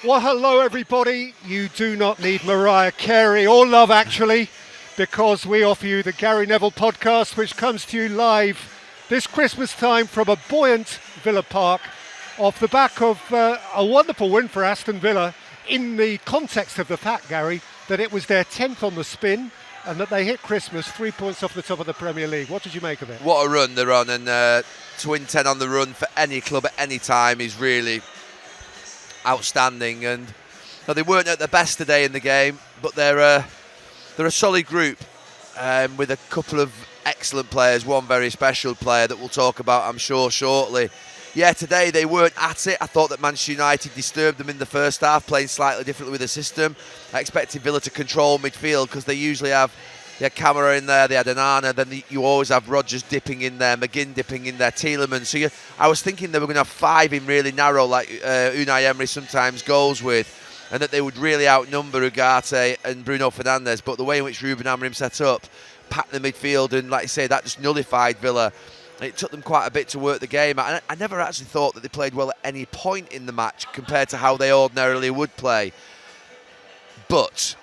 Well, hello everybody. You do not need Mariah Carey or Love Actually, because we offer you the Gary Neville Podcast, which comes to you live this Christmas time from a buoyant Villa Park, off the back of a wonderful win for Aston Villa, in the context of the fact, Gary, that it was their 10th on the spin and that they hit Christmas 3 points off the top of the Premier League. What did you make of it? What a run they're on, and to win 10 on the run for any club at any time is really outstanding. And they weren't at their best today in the game, but they're a solid group with a couple of excellent players, one very special player that we'll talk about, I'm sure, shortly. Yeah, today they weren't at it. I thought that Manchester United disturbed them in the first half, playing slightly differently with the system. I expected Villa to control midfield because they usually have Camara in there, they had Onana, then you always have Rodgers dipping in there, McGinn dipping in there, Tielemans. So I was thinking they were going to have five in really narrow, like Unai Emery sometimes goes with, and that they would really outnumber Ugarte and Bruno Fernandes. But the way in which Ruben Amorim set up, packed the midfield, and like I say, that just nullified Villa. It took them quite a bit to work the game. I never actually thought that they played well at any point in the match compared to how they ordinarily would play. But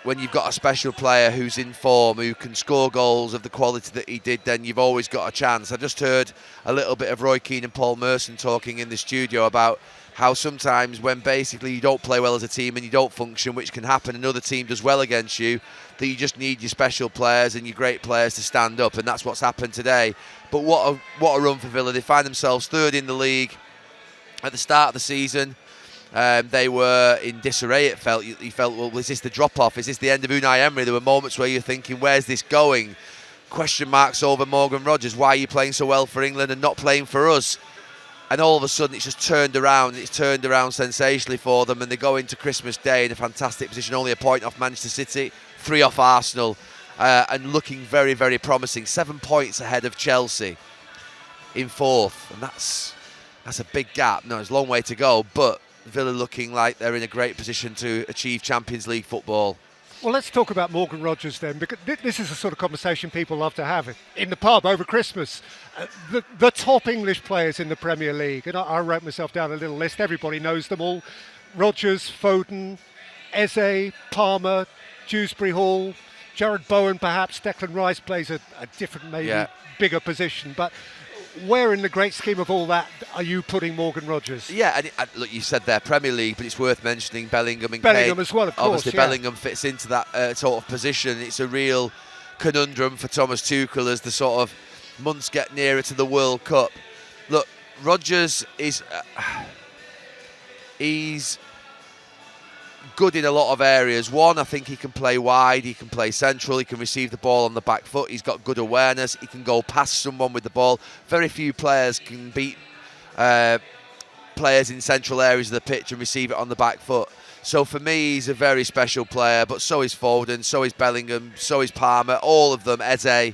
when you've got a special player who's in form, who can score goals of the quality that he did, then you've always got a chance. I just heard a little bit of Roy Keane and Paul Merson talking in the studio about how sometimes when basically you don't play well as a team and you don't function, which can happen, another team does well against you, that you just need your special players and your great players to stand up, and that's what's happened today. But what a run for Villa. They find themselves third in the league. At the start of the season, they were in disarray. You felt, well, is this the drop-off? Is this the end of Unai Emery? There were moments where you're thinking, where's this going? Question marks over Morgan Rodgers. Why are you playing so well for England and not playing for us? And all of a sudden, it's just turned around. It's turned around sensationally for them, and they go into Christmas Day in a fantastic position, only a point off Manchester City, 3 off Arsenal, and looking very, very promising. 7 points ahead of Chelsea in fourth, and that's a big gap. No, it's a long way to go, but Villa looking like they're in a great position to achieve Champions League football. Well, let's talk about Morgan Rodgers then, because this is the sort of conversation people love to have in the pub over Christmas. The top English players in the Premier League, and I wrote myself down a little list. Everybody knows them all. Rodgers, Foden, Eze, Palmer, Dewsbury Hall, Jared Bowen perhaps. Declan Rice plays a different, maybe bigger position. But where in the great scheme of all that are you putting Morgan Rodgers? Yeah, and look, you said there Premier League, but it's worth mentioning Bellingham and Bellingham Kane. As well, of course. Obviously, Bellingham fits into that sort of position. It's a real conundrum for Thomas Tuchel as the sort of months get nearer to the World Cup. Look, Rodgers is he's good in a lot of areas. One, I think he can play wide, he can play central, he can receive the ball on the back foot, he's got good awareness, he can go past someone with the ball. Very few players can beat players in central areas of the pitch and receive it on the back foot. So for me, he's a very special player, but so is Foden, so is Bellingham, so is Palmer, all of them, Eze.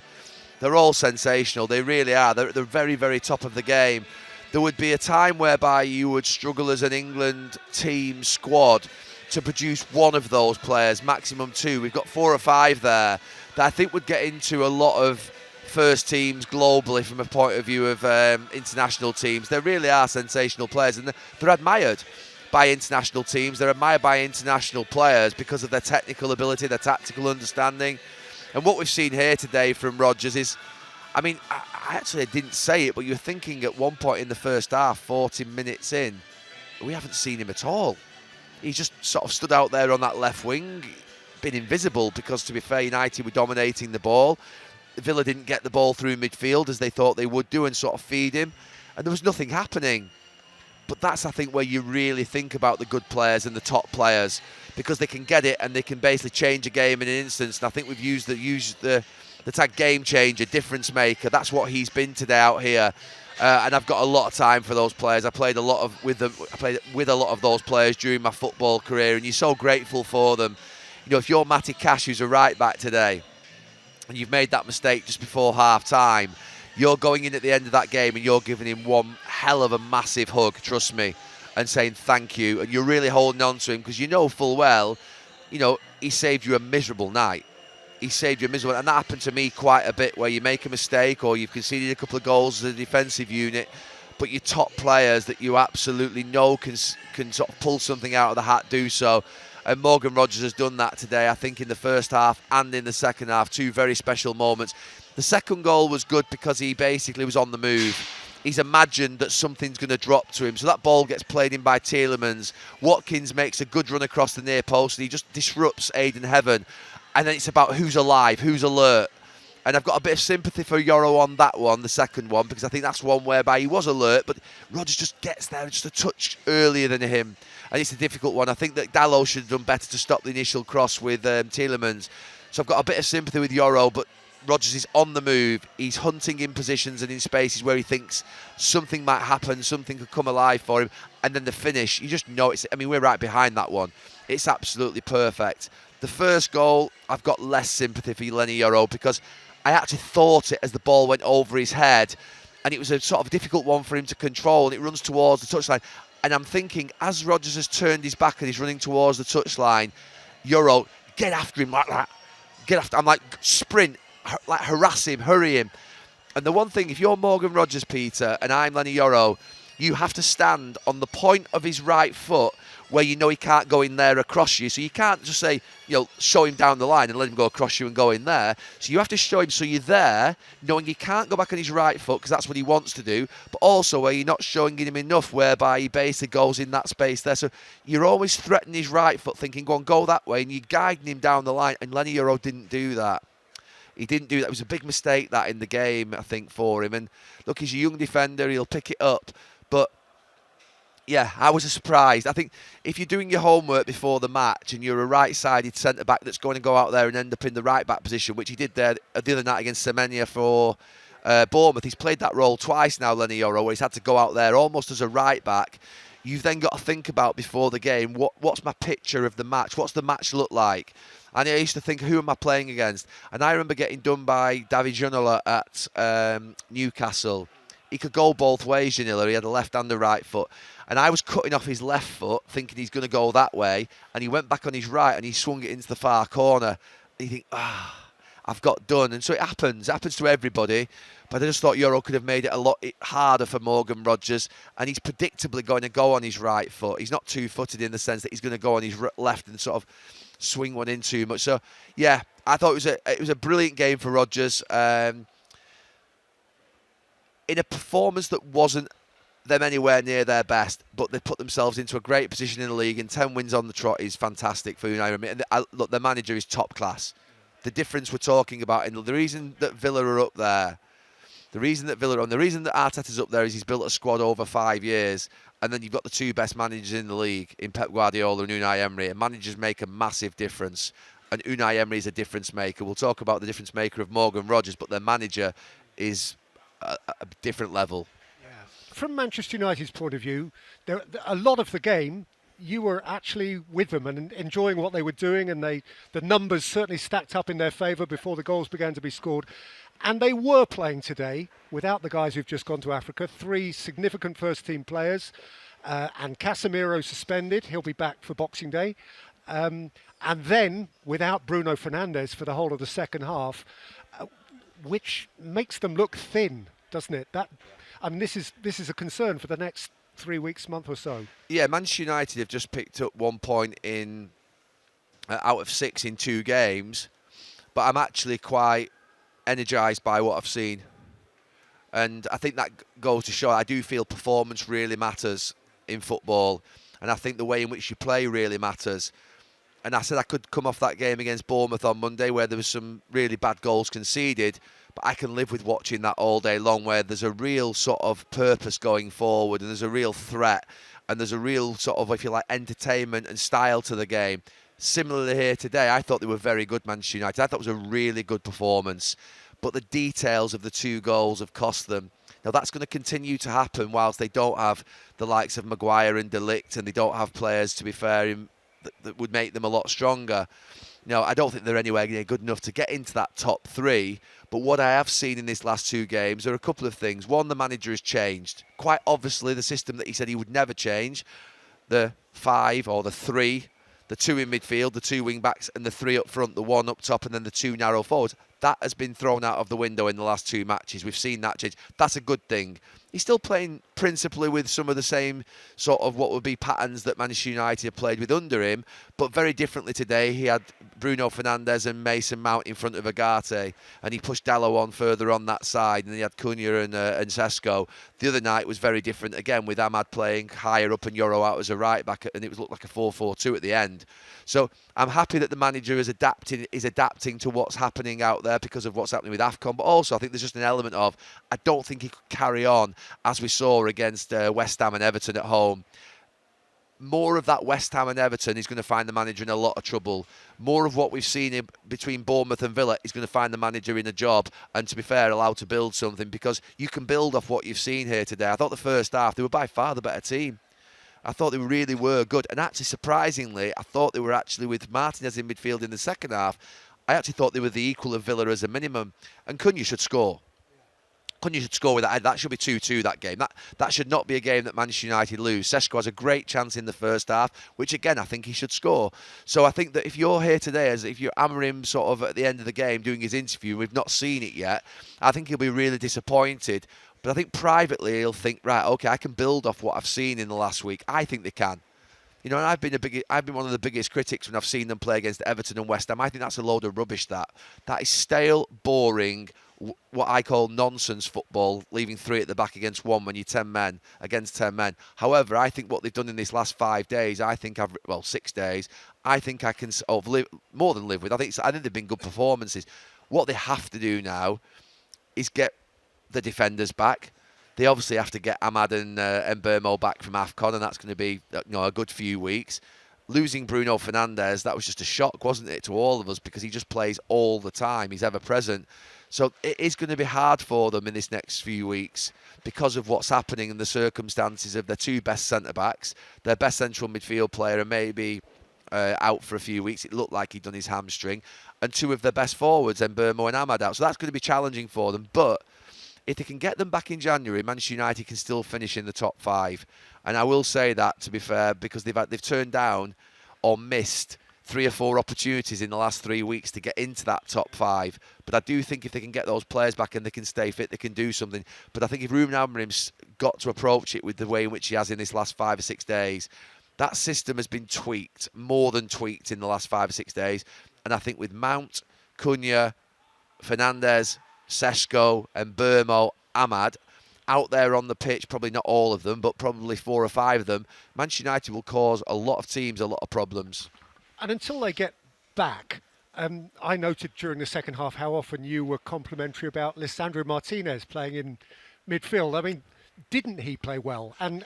They're all sensational, they really are. They're at the very, very top of the game. There would be a time whereby you would struggle as an England team squad to produce one of those players, maximum two. We've got 4 or 5 there that I think would get into a lot of first teams globally from a point of view of international teams. They really are sensational players, and they're admired by international teams. They're admired by international players because of their technical ability, their tactical understanding. And what we've seen here today from Rodgers is, I mean, I actually didn't say it, but you're thinking at one point in the first half, 40 minutes in, we haven't seen him at all. He's just sort of stood out there on that left wing, been invisible because, to be fair, United were dominating the ball. Villa didn't get the ball through midfield as they thought they would do and sort of feed him, and there was nothing happening. But that's, I think, where you really think about the good players and the top players, because they can get it and they can basically change a game in an instance. And I think we've used the tag game changer, difference maker. That's what he's been today out here. And I've got a lot of time for those players. I played with a lot of those players during my football career, and you're so grateful for them. You know, if you're Matty Cash, who's a right back today, and you've made that mistake just before half time, you're going in at the end of that game and you're giving him one hell of a massive hug, trust me, and saying thank you, and you're really holding on to him because you know full well, you know, he saved you a miserable night. He saved you a miserable, and that happened to me quite a bit, where you make a mistake or you've conceded a couple of goals as a defensive unit, but your top players that you absolutely know can sort of pull something out of the hat do so. And Morgan Rogers has done that today, I think, in the first half and in the second half. Two very special moments. The second goal was good because he basically was on the move. He's imagined that something's going to drop to him. So that ball gets played in by Tielemans. Watkins makes a good run across the near post and he just disrupts Aidan Heaven. And then it's about who's alive, who's alert. And I've got a bit of sympathy for Yoro on that one, the second one, because I think that's one whereby he was alert, but Rodgers just gets there just a touch earlier than him. And it's a difficult one. I think that Dalot should have done better to stop the initial cross with Tielemans. So I've got a bit of sympathy with Yoro, but Rodgers is on the move. He's hunting in positions and in spaces where he thinks something might happen, something could come alive for him. And then the finish, you just know we're right behind that one. It's absolutely perfect. The first goal, I've got less sympathy for Lenny Yoro because I actually thought it as the ball went over his head. And it was a sort of difficult one for him to control. And it runs towards the touchline. And I'm thinking, as Rodgers has turned his back and he's running towards the touchline, Yoro, get after him like that. Get after. I'm like, sprint. Like harass him, hurry him. And the one thing, if you're Morgan Rogers, Peter, and I'm Lenny Yoro, you have to stand on the point of his right foot where you know he can't go in there across you. So you can't just say, show him down the line and let him go across you and go in there. So you have to show him so you're there, knowing he can't go back on his right foot because that's what he wants to do, but also where you're not showing him enough whereby he basically goes in that space there. So you're always threatening his right foot, thinking, go that way, and you're guiding him down the line, and Lenny Yoro didn't do that. He didn't do that. It was a big mistake that in the game, I think, for him. And look, he's a young defender. He'll pick it up. But, yeah, I was surprised. I think if you're doing your homework before the match and you're a right-sided centre-back that's going to go out there and end up in the right-back position, which he did there the other night against Semenya for Bournemouth. He's played that role twice now, Lenny Yoro, where he's had to go out there almost as a right-back. You've then got to think about before the game, what's my picture of the match? What's the match look like? And I used to think, who am I playing against? And I remember getting done by David Ginola at Newcastle. He could go both ways, Ginola. He had a left and a right foot. And I was cutting off his left foot, thinking he's going to go that way. And he went back on his right and he swung it into the far corner. And you think, I've got done. And so it happens. It happens to everybody. But I just thought Yoro could have made it a lot harder for Morgan Rogers. And he's predictably going to go on his right foot. He's not two-footed in the sense that he's going to go on his left and sort of swing one in too much. So, yeah, I thought it was a brilliant game for Rodgers. In a performance that wasn't them anywhere near their best, but they put themselves into a great position in the league, and 10 wins on the trot is fantastic for Unai Emery. And look, the manager is top class. The difference we're talking about, and the reason that Villa are up there, the reason that Arteta's up there is he's built a squad over 5 years, and then you've got the two best managers in the league in Pep Guardiola and Unai Emery, and managers make a massive difference, and Unai Emery is a difference maker. We'll talk about the difference maker of Morgan Rogers, but their manager is a different level. From Manchester United's point of view, a lot of the game, you were actually with them and enjoying what they were doing, and the numbers certainly stacked up in their favour before the goals began to be scored. And they were playing today without the guys who've just gone to Africa, 3 significant first-team players, and Casemiro suspended. He'll be back for Boxing Day. And then without Bruno Fernandes for the whole of the second half, which makes them look thin, doesn't it? This is a concern for the next 3 weeks, month or so. Yeah, Manchester United have just picked up 1 point in out of 6 in 2 games, but I'm actually quite energised by what I've seen. And I think that goes to show I do feel performance really matters in football, and I think the way in which you play really matters. And I said I could come off that game against Bournemouth on Monday where there was some really bad goals conceded, but I can live with watching that all day long, where there's a real sort of purpose going forward, and there's a real threat, and there's a real sort of, if you like, entertainment and style to the game. Similarly here today, I thought they were very good, Manchester United. I thought it was a really good performance, but the details of the 2 goals have cost them. Now, that's going to continue to happen whilst they don't have the likes of Maguire and De Ligt, and they don't have players, to be fair, that would make them a lot stronger. I don't think they're anywhere near good enough to get into that top 3. But what I have seen in these last 2 games are a couple of things. One, the manager has changed. Quite obviously, the system that he said he would never change, the 5 or the 3, the 2 in midfield, the 2 wing backs, and the 3 up front, the 1 up top, and then the 2 narrow forwards. That has been thrown out of the window in the last 2 matches. We've seen that change. That's a good thing. He's still playing principally with some of the same sort of what would be patterns that Manchester United have played with under him, but very differently today. He had Bruno Fernandes and Mason Mount in front of Agate, and he pushed Dallo on further on that side, and he had Cunha and Sesko. The other night was very different again, with Ahmad playing higher up and Yoro out as a right back, and it looked like a 4-4-2 at the end. So I'm happy that the manager is adapting to what's happening out there because of what's happening with AFCON, but also I think there's just an element of, I don't think he could carry on as we saw against West Ham and Everton at home. More of that West Ham and Everton is going to find the manager in a lot of trouble. More of what we've seen between Bournemouth and Villa is going to find the manager in a job, and to be fair, allowed to build something, because you can build off what you've seen here today. I thought the first half, they were by far the better team. I thought they really were good. And actually, surprisingly, I thought they were actually, with Martinez in midfield in the second half, I actually thought they were the equal of Villa as a minimum. And Cunha should score. Cunha should score with that. That should be 2-2, that game. That should not be a game that Manchester United lose. Sesko has a great chance in the first half, which, again, I think he should score. So I think that if you're here today, as if you're Amorim sort of at the end of the game doing his interview, we've not seen it yet, I think he'll be really disappointed. But I think privately he'll think, right, okay, I can build off what I've seen in the last week. I think they can. You know, and I've been one of the biggest critics when I've seen them play against Everton and West Ham. I think that's a load of rubbish. That is stale, boring, what I call nonsense football, leaving 3 at the back against 1 when you're 10 men against 10 men. However, I think what they've done in this last 5 days, 6 days, I think I can more than live with. I think they've been good performances. What they have to do now is get the defenders back. They obviously have to get Ahmad and Mbeumo back from AFCON, and that's going to be a good few weeks. Losing Bruno Fernandes, that was just a shock, wasn't it, to all of us, because he just plays all the time. He's ever present. So it is going to be hard for them in this next few weeks because of what's happening and the circumstances of their 2 best centre-backs, their best central midfield player, and maybe out for a few weeks. It looked like he'd done his hamstring. And 2 of their best forwards, Mbeumo and Ahmad, out. So that's going to be challenging for them. But if they can get them back in January, Manchester United can still finish in the top 5. And I will say that, to be fair, because they've turned down or missed 3 or 4 opportunities in the last 3 weeks to get into that top 5. But I do think if they can get those players back and they can stay fit, they can do something. But I think if Ruben Amorim's got to approach it with the way in which he has in this last 5 or 6 days, that system has been tweaked, more than tweaked in the last 5 or 6 days. And I think with Mount, Cunha, Fernandes, Sesko and Mbeumo, Ahmad out there on the pitch, probably not all of them, but probably 4 or 5 of them, Manchester United will cause a lot of teams a lot of problems. And until they get back, I noted during the second half how often you were complimentary about Lisandro Martinez playing in midfield. I mean, didn't he play well? And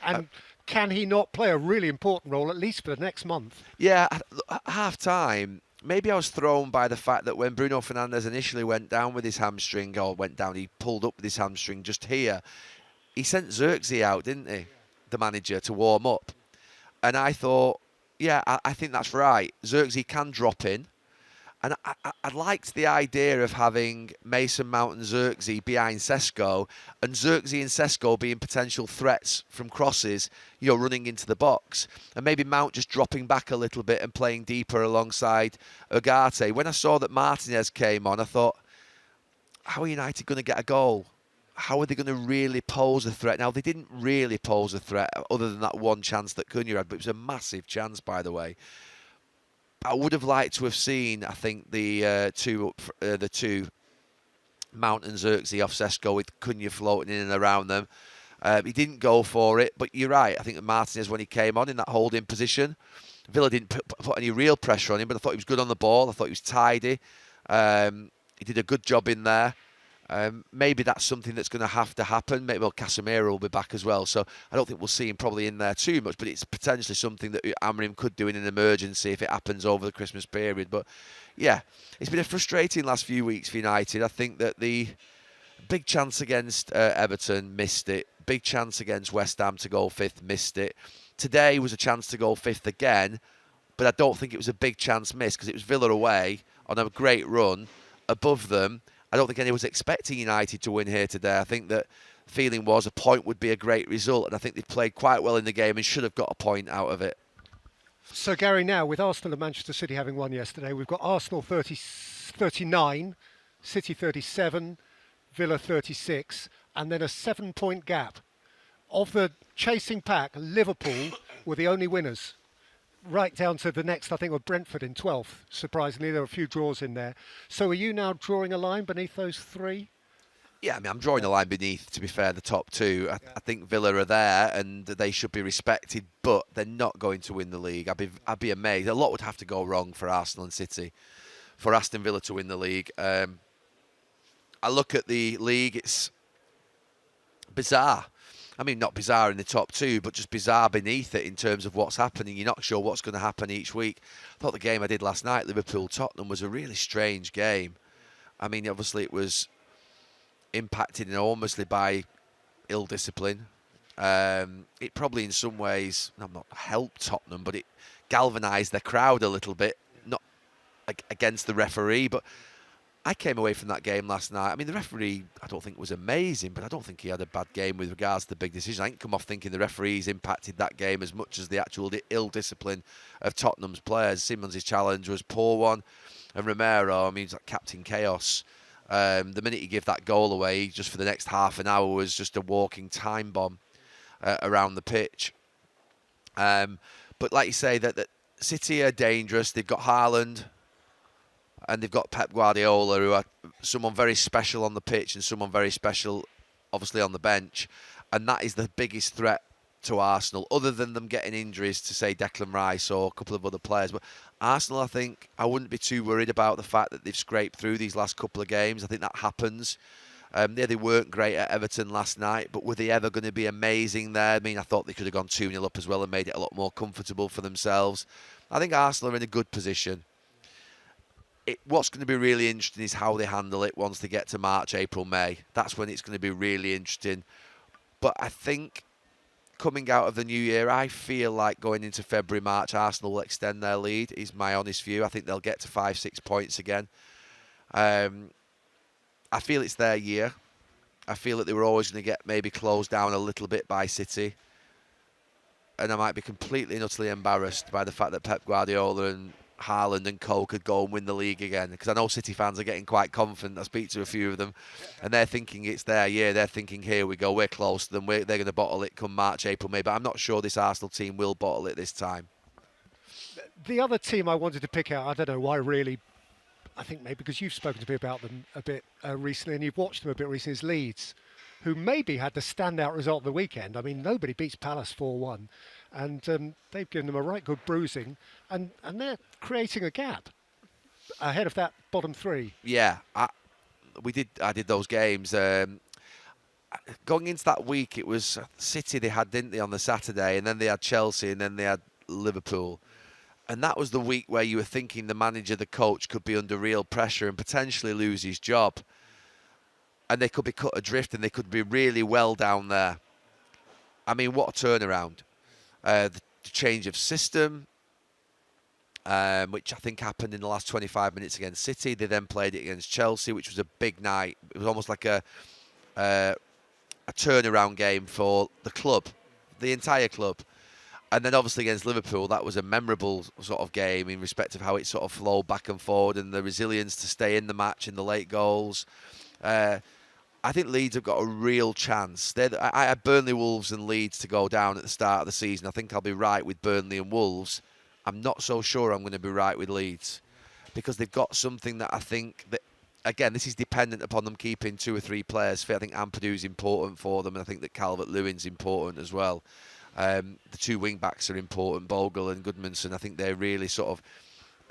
can he not play a really important role, at least for the next month? Yeah, at half-time, maybe I was thrown by the fact that when Bruno Fernandes initially went down with his hamstring, he pulled up with his hamstring just here, he sent Xerxes out, didn't he, the manager, to warm up. And I thought, yeah, I think that's right. Xerxes can drop in. And I liked the idea of having Mason Mount and Xerxes behind Sesko, and Xerxes and Sesko being potential threats from crosses, running into the box. And maybe Mount just dropping back a little bit and playing deeper alongside Agate. When I saw that Martinez came on, I thought, how are United going to get a goal? How are they going to really pose a threat? Now, they didn't really pose a threat other than that one chance that Cunha had, but it was a massive chance, by the way. I would have liked to have seen, I think, the two Mount and Xerxes off Sesko with Cunha floating in and around them. He didn't go for it, but you're right. I think that Martinez, when he came on in that holding position, Villa didn't put any real pressure on him, but I thought he was good on the ball. I thought he was tidy. He did a good job in there. Maybe that's something that's going to have to happen. Maybe Casemiro will be back as well, so I don't think we'll see him probably in there too much, but it's potentially something that Amorim could do in an emergency if it happens over the Christmas period. But yeah, it's been a frustrating last few weeks for United. I think that the big chance against Everton, missed it. Big chance against West Ham to go 5th, missed it. Today was a chance to go 5th again, but I don't think it was a big chance missed because it was Villa away on a great run above them. I don't think anyone was expecting United to win here today. I think that feeling was a point would be a great result, and I think they've played quite well in the game and should have got a point out of it. So, Gary, now with Arsenal and Manchester City having won yesterday, we've got Arsenal 39, City 37, Villa 36, and then a 7-point gap. Of the chasing pack, Liverpool were the only winners. Right down to the next, I think, were Brentford in 12th. Surprisingly, there were a few draws in there. So are you now drawing a line beneath those three? Yeah, I mean, I'm drawing a line beneath, to be fair, the top two. I think Villa are there and they should be respected, but they're not going to win the league. I'd be amazed. A lot would have to go wrong for Arsenal and City, for Aston Villa to win the league. I look at the league, it's bizarre. I mean, not bizarre in the top two, but just bizarre beneath it in terms of what's happening. You're not sure what's going to happen each week. I thought the game I did last night, Liverpool-Tottenham, was a really strange game. I mean, obviously it was impacted enormously by ill discipline. It probably in some ways, not helped Tottenham, but it galvanised their crowd a little bit, not against the referee, but I came away from that game last night. I mean, the referee, I don't think was amazing, but I don't think he had a bad game with regards to the big decision. I didn't come off thinking the referees impacted that game as much as the actual ill discipline of Tottenham's players. Simmons' challenge was a poor one, and Romero, I mean, he's like Captain Chaos. The minute he gave that goal away, just for the next half an hour, was just a walking time bomb around the pitch. But like you say, that City are dangerous. They've got Haaland and they've got Pep Guardiola, who are someone very special on the pitch and someone very special, obviously, on the bench. And that is the biggest threat to Arsenal, other than them getting injuries to, say, Declan Rice or a couple of other players. But Arsenal, I think, I wouldn't be too worried about the fact that they've scraped through these last couple of games. I think that happens. They weren't great at Everton last night, but were they ever going to be amazing there? I mean, I thought they could have gone 2-0 up as well and made it a lot more comfortable for themselves. I think Arsenal are in a good position. What's going to be really interesting is how they handle it once they get to March, April, May. That's when it's going to be really interesting. But I think coming out of the new year, I feel like going into February, March, Arsenal will extend their lead, is my honest view. I think they'll get to 5-6 points again. I feel it's their year. I feel that they were always going to get maybe closed down a little bit by City. And I might be completely and utterly embarrassed by the fact that Pep Guardiola and Haaland and co could go and win the league again, because I know City fans are getting quite confident. I speak to a few of them and they're thinking it's their year. They're thinking, here we go, we're close to them, they're going to bottle it come March, April, May. But I'm not sure this Arsenal team will bottle it this time. The other team I wanted to pick out, I don't know why really, I think maybe because you've spoken to me about them a bit recently and you've watched them a bit recently, is Leeds, who maybe had the standout result of the weekend. I mean, nobody beats Palace 4-1. And they've given them a right good bruising, and they're creating a gap ahead of that bottom three. Yeah, I did those games. Going into that week, it was City they had, didn't they, on the Saturday, and then they had Chelsea, and then they had Liverpool. And that was the week where you were thinking the manager, the coach, could be under real pressure and potentially lose his job. And they could be cut adrift, and they could be really well down there. I mean, what a turnaround. The change of system, which I think happened in the last 25 minutes against City. They then played it against Chelsea, which was a big night. It was almost like a turnaround game for the club, the entire club. And then obviously against Liverpool, that was a memorable sort of game in respect of how it sort of flowed back and forward and the resilience to stay in the match in the late goals. I think Leeds have got a real chance. I had Burnley, Wolves and Leeds to go down at the start of the season. I think I'll be right with Burnley and Wolves. I'm not so sure I'm going to be right with Leeds, because they've got something that I think that, again, this is dependent upon them keeping 2 or 3 players fit. I think Ampadu's important for them, and I think that Calvert-Lewin's important as well. The 2 wing-backs are important, Bogle and Goodmanson. I think they're really sort of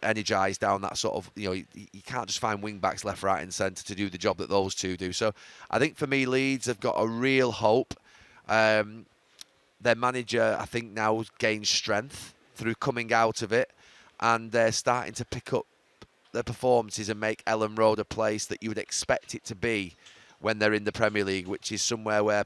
energised down that sort of, you can't just find wing-backs left, right and centre to do the job that those 2 do. So I think for me, Leeds have got a real hope. Their manager, I think, now gains strength through coming out of it, and they're starting to pick up their performances and make Ellen Road a place that you would expect it to be when they're in the Premier League, which is somewhere where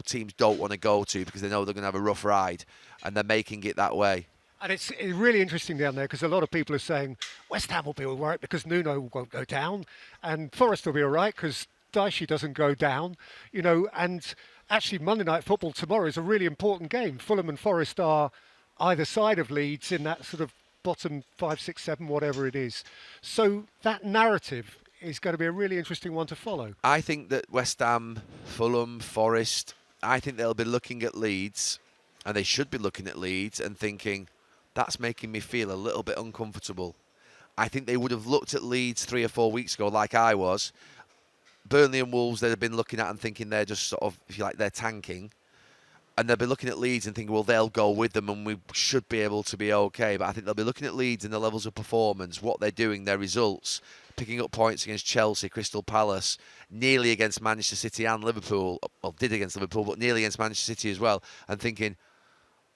teams don't want to go to because they know they're going to have a rough ride, and they're making it that way. And it's really interesting down there because a lot of people are saying West Ham will be all right because Nuno won't go down, and Forest will be all right because Daishi doesn't go down, and actually Monday Night Football tomorrow is a really important game. Fulham and Forest are either side of Leeds in that sort of bottom 5, 6, 7, whatever it is. So that narrative is going to be a really interesting one to follow. I think that West Ham, Fulham, Forest, I think they'll be looking at Leeds, and they should be looking at Leeds and thinking, that's making me feel a little bit uncomfortable. I think they would have looked at Leeds 3 or 4 weeks ago like I was. Burnley and Wolves, they'd have been looking at and thinking they're just sort of, if you like, they're tanking. And they'll be looking at Leeds and thinking, well, they'll go with them and we should be able to be okay. But I think they'll be looking at Leeds and the levels of performance, what they're doing, their results, picking up points against Chelsea, Crystal Palace, nearly against Manchester City and Liverpool. Well, did against Liverpool, but nearly against Manchester City as well. And thinking,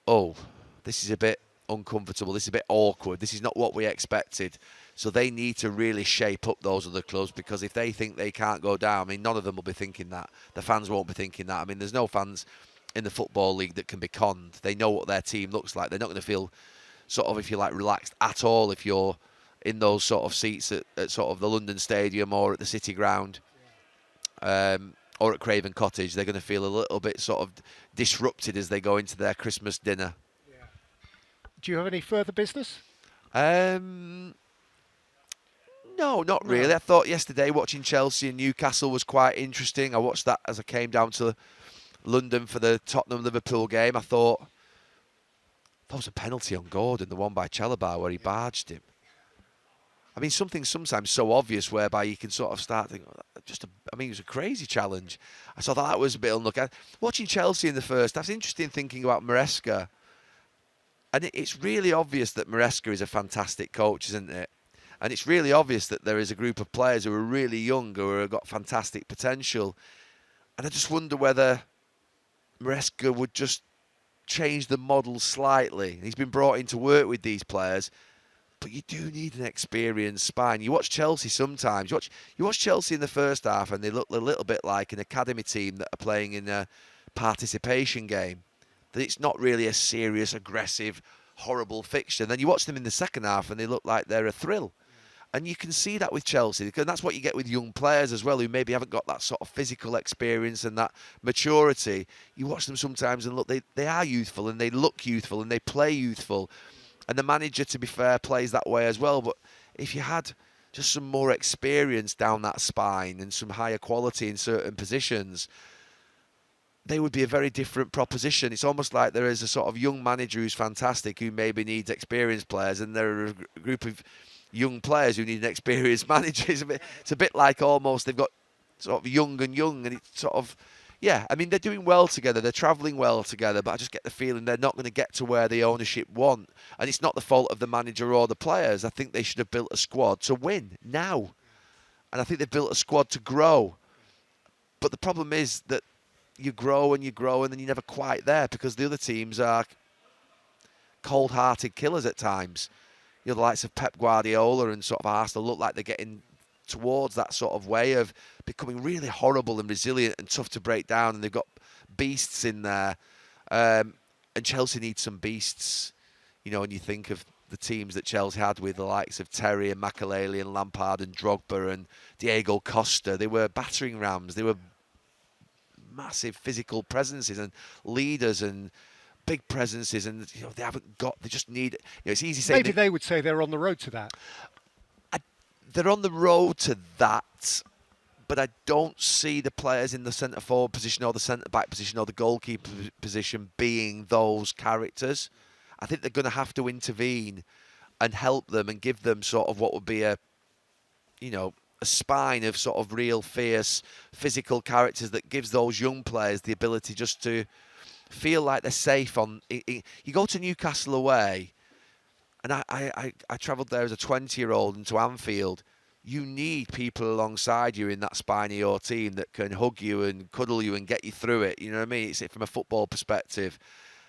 oh, this is a bit uncomfortable. This is a bit awkward. This is not what we expected. So they need to really shape up those other clubs, because if they think they can't go down, I mean, none of them will be thinking that. The fans won't be thinking that. I mean, there's no fans in the Football League that can be conned. They know what their team looks like. They're not going to feel sort of, if you like, relaxed at all if you're in those sort of seats at sort of the London Stadium or at the City Ground, or at Craven Cottage. They're going to feel a little bit sort of disrupted as they go into their Christmas dinner. Yeah. Do you have any further business? No, not really. I thought yesterday watching Chelsea and Newcastle was quite interesting. I watched that as I came down to London for the Tottenham-Liverpool game. I thought there was a penalty on Gordon, the one by Chalobah where he barged him. I mean, something sometimes so obvious whereby you can sort of start thinking, it was a crazy challenge. I thought that was a bit unlucky. Watching Chelsea in the first, that's interesting thinking about Maresca. And it's really obvious that Maresca is a fantastic coach, isn't it? And it's really obvious that there is a group of players who are really young, who have got fantastic potential. And I just wonder whether Maresca would just change the model slightly. He's been brought in to work with these players, but you do need an experienced spine. You watch Chelsea sometimes. You watch Chelsea in the first half, and they look a little bit like an academy team that are playing in a participation game. That it's not really a serious, aggressive, horrible fixture. And then you watch them in the second half, and they look like they're a thrill. And you can see that with Chelsea, because that's what you get with young players as well, who maybe haven't got that sort of physical experience and that maturity. You watch them sometimes and look, they are youthful and they look youthful and they play youthful. And the manager, to be fair, plays that way as well. But if you had just some more experience down that spine and some higher quality in certain positions, they would be a very different proposition. It's almost like there is a sort of young manager who's fantastic, who maybe needs experienced players, and there are a group of young players who need an experienced manager. It's a bit like almost they've got sort of young, and it's sort of, yeah, I mean, they're doing well together, they're travelling well together, but I just get the feeling they're not going to get to where the ownership want. And it's not the fault of the manager or the players. I think they should have built a squad to win now. And I think they've built a squad to grow. But the problem is that you grow and then you're never quite there, because the other teams are cold-hearted killers at times. You know, the likes of Pep Guardiola and sort of Arsenal look like they're getting towards that sort of way of becoming really horrible and resilient and tough to break down, and they've got beasts in there. And Chelsea needs some beasts. You know, when you think of the teams that Chelsea had with the likes of Terry and Makelele and Lampard and Drogba and Diego Costa, they were battering rams. They were massive physical presences and leaders and big presences, and they just need, it's easy saying maybe they would say they're on the road to that. They're on the road to that, but I don't see the players in the centre forward position or the centre back position or the goalkeeper position being those characters. I think they're going to have to intervene and help them and give them sort of what would be a spine of sort of real fierce physical characters that gives those young players the ability just to feel like they're safe. You go to Newcastle away, and I travelled there as a 20-year-old into Anfield. You need people alongside you in that spine of your team that can hug you and cuddle you and get you through it. You know what I mean? It's from a football perspective.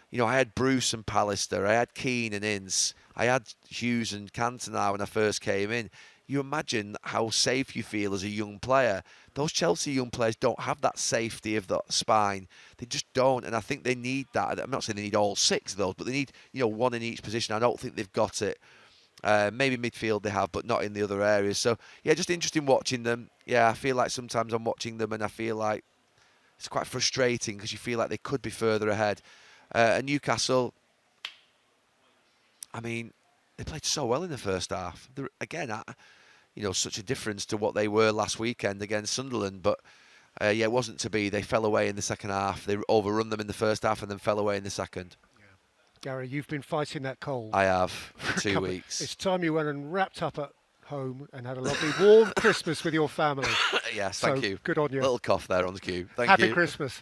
You know, I had Bruce and Pallister, I had Keane and Ince, I had Hughes and Cantona when I first came in. You imagine how safe you feel as a young player. Those Chelsea young players don't have that safety of that spine. They just don't, and I think they need that. I'm not saying they need all six of those, but they need, one in each position. I don't think they've got it. Maybe midfield they have, but not in the other areas. So, yeah, just interesting watching them. Yeah, I feel like sometimes I'm watching them and I feel like it's quite frustrating because you feel like they could be further ahead. And Newcastle, I mean, they played so well in the first half. such a difference to what they were last weekend against Sunderland. But it wasn't to be. They fell away in the second half. They overrun them in the first half and then fell away in the second. Gary, you've been fighting that cold. I have for 2 weeks. It's time you went and wrapped up at home and had a lovely warm Christmas with your family. Yes, thank you. Good on you. Little cough there on the cue. Thank you. Happy Christmas.